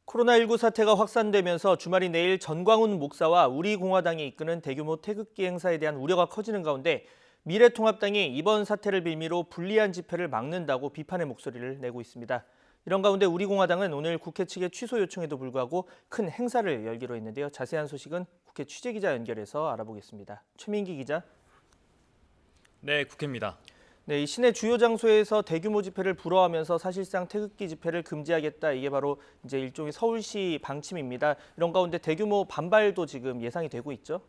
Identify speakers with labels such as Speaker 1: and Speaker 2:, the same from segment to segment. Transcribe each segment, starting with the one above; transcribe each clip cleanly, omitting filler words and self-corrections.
Speaker 1: 코로나19 사태가 확산되면서 주말인 내일 전광훈 목사와 우리공화당이 이끄는 대규모 태극기 행사에 대한 우려가 커지는 가운데 미래통합당이 이번 사태를 빌미로 불리한 집회를 막는다고 비판의 목소리를 내고 있습니다. 이런 가운데 우리공화당은 오늘 국회 측의 취소 요청에도 불구하고 큰 행사를 열기로 했는데요. 자세한 소식은 국회 취재기자 연결해서 알아보겠습니다. 최민기 기자.
Speaker 2: 네, 국회입니다.
Speaker 1: 네, 이 시내 주요 장소에서 대규모 집회를 불허하면서 사실상 태극기 집회를 금지하겠다. 이게 바로 이제 일종의 서울시 방침입니다. 이런 가운데 대규모 반발도 지금 예상이 되고 있죠.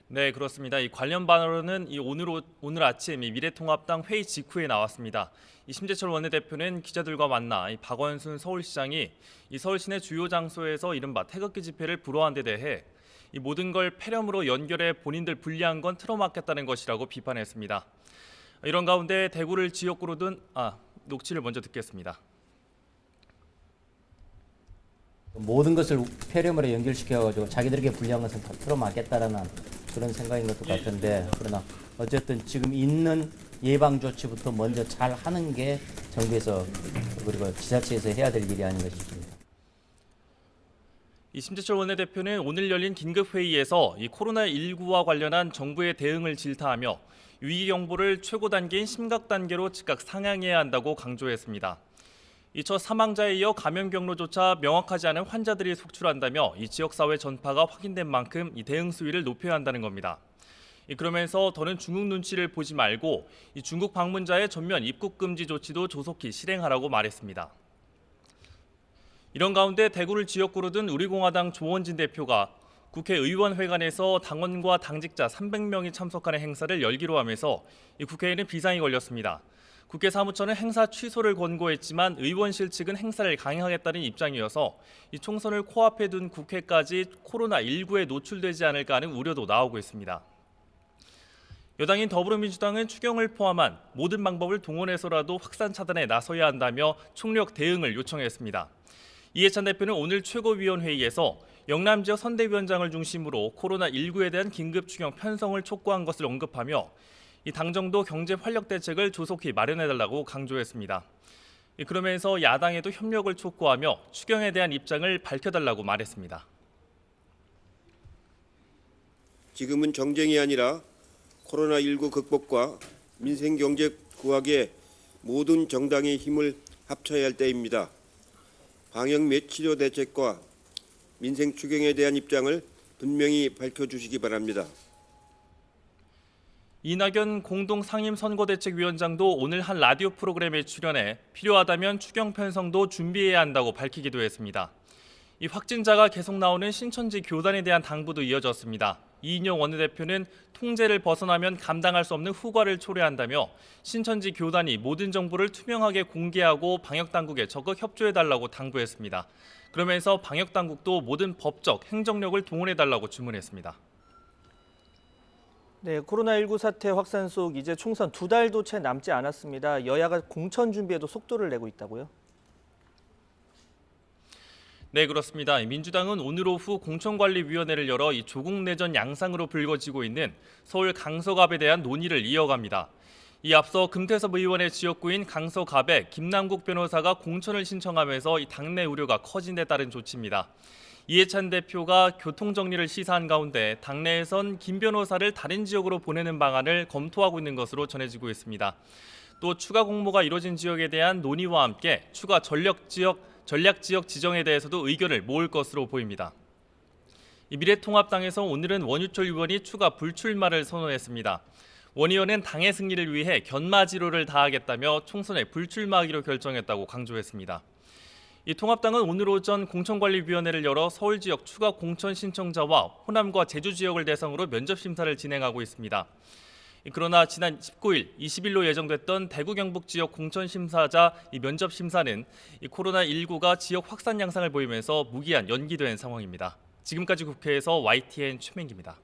Speaker 2: 네, 그렇습니다. 이 관련 발언은 오늘 아침 미래통합당 회의 직후에 나왔습니다. 심재철 원내대표는 기자들과 만나 박원순 서울시장이 서울 시내 주요 장소에서 이른바 태극기 집회를 불허한 데 대해 이 모든 걸 폐렴으로 연결해 본인들 불리한 건 틀어막겠다는 것이라고 비판했습니다. 이런 가운데 대구를 지역구로 둔 녹취를 먼저 듣겠습니다.
Speaker 3: 모든 것을 폐렴으로 연결시켜가지고 자기들에게 불리한 것은 다 틀어막겠다라는 그런 생각인 것도 같은데, 그러나 어쨌든 지금 있는 예방 조치부터 먼저 잘 하는 게 정부에서 그리고 지자체에서 해야 될 일이 아닌가 싶습니다.
Speaker 2: 심재철 원내대표는 오늘 열린 긴급회의에서 코로나19와 관련한 정부의 대응을 질타하며 위기 경보를 최고 단계인 심각 단계로 즉각 상향해야 한다고 강조했습니다. 첫 사망자에 이어 감염 경로조차 명확하지 않은 환자들이 속출한다며 지역사회 전파가 확인된 만큼 대응 수위를 높여야 한다는 겁니다. 그러면서 더는 중국 눈치를 보지 말고 중국 방문자의 전면 입국 금지 조치도 조속히 실행하라고 말했습니다. 이런 가운데 대구를 지역구로 둔 우리공화당 조원진 대표가 국회의원회관에서 당원과 당직자 300명이 참석하는 행사를 열기로 하면서 국회에는 비상이 걸렸습니다. 국회 사무처는 행사 취소를 권고했지만 의원실 측은 행사를 강행하겠다는 입장이어서 총선을 코앞에 둔 국회까지 코로나19에 노출되지 않을까 하는 우려도 나오고 있습니다. 여당인 더불어민주당은 추경을 포함한 모든 방법을 동원해서라도 확산 차단에 나서야 한다며 총력 대응을 요청했습니다. 이해찬 대표는 오늘 최고위원회의에서 영남 지역 선대위원장을 중심으로 코로나19에 대한 긴급 추경 편성을 촉구한 것을 언급하며 당정도 경제 활력 대책을 조속히 마련해달라고 강조했습니다. 그러면서 야당에도 협력을 촉구하며 추경에 대한 입장을 밝혀달라고 말했습니다.
Speaker 4: 지금은 정쟁이 아니라 코로나19 극복과 민생경제 구하기에 모든 정당의 힘을 합쳐야 할 때입니다. 방역 및 치료 대책과 민생 추경에 대한 입장을 분명히 밝혀주시기 바랍니다.
Speaker 2: 이낙연 공동상임선거대책위원장도 오늘 한 라디오 프로그램에 출연해 필요하다면 추경 편성도 준비해야 한다고 밝히기도 했습니다. 확진자가 계속 나오는 신천지 교단에 대한 당부도 이어졌습니다. 이인영 원내대표는 통제를 벗어나면 감당할 수 없는 후과를 초래한다며 신천지 교단이 모든 정보를 투명하게 공개하고 방역당국에 적극 협조해달라고 당부했습니다. 그러면서 방역당국도 모든 법적, 행정력을 동원해달라고 주문했습니다.
Speaker 1: 네, 코로나19 사태 확산 속 이제 총선 2달도 채 남지 않았습니다. 여야가 공천 준비에도 속도를 내고 있다고요?
Speaker 2: 네, 그렇습니다. 민주당은 오늘 오후 공천관리위원회를 열어 조국 내전 양상으로 불거지고 있는 서울 강서갑에 대한 논의를 이어갑니다. 앞서 금태섭 의원의 지역구인 강서갑에 김남국 변호사가 공천을 신청하면서 당내 우려가 커진 데 따른 조치입니다. 이해찬 대표가 교통정리를 시사한 가운데 당내에선 김 변호사를 다른 지역으로 보내는 방안을 검토하고 있는 것으로 전해지고 있습니다. 또 추가 공모가 이뤄진 지역에 대한 논의와 함께 추가 전략 지역 지정에 대해서도 의견을 모을 것으로 보입니다. 미래통합당에서 오늘은 원유철 의원이 추가 불출마를 선언했습니다. 원 의원은 당의 승리를 위해 견마지로를 다하겠다며 총선에 불출마하기로 결정했다고 강조했습니다. 통합당은 오늘 오전 공천관리위원회를 열어 서울 지역 추가 공천 신청자와 호남과 제주 지역을 대상으로 면접 심사를 진행하고 있습니다. 그러나 지난 19일, 20일로 예정됐던 대구 경북 지역 공천 심사자 면접 심사는 코로나19가 지역 확산 양상을 보이면서 무기한 연기된 상황입니다. 지금까지 국회에서 YTN 최민기입니다.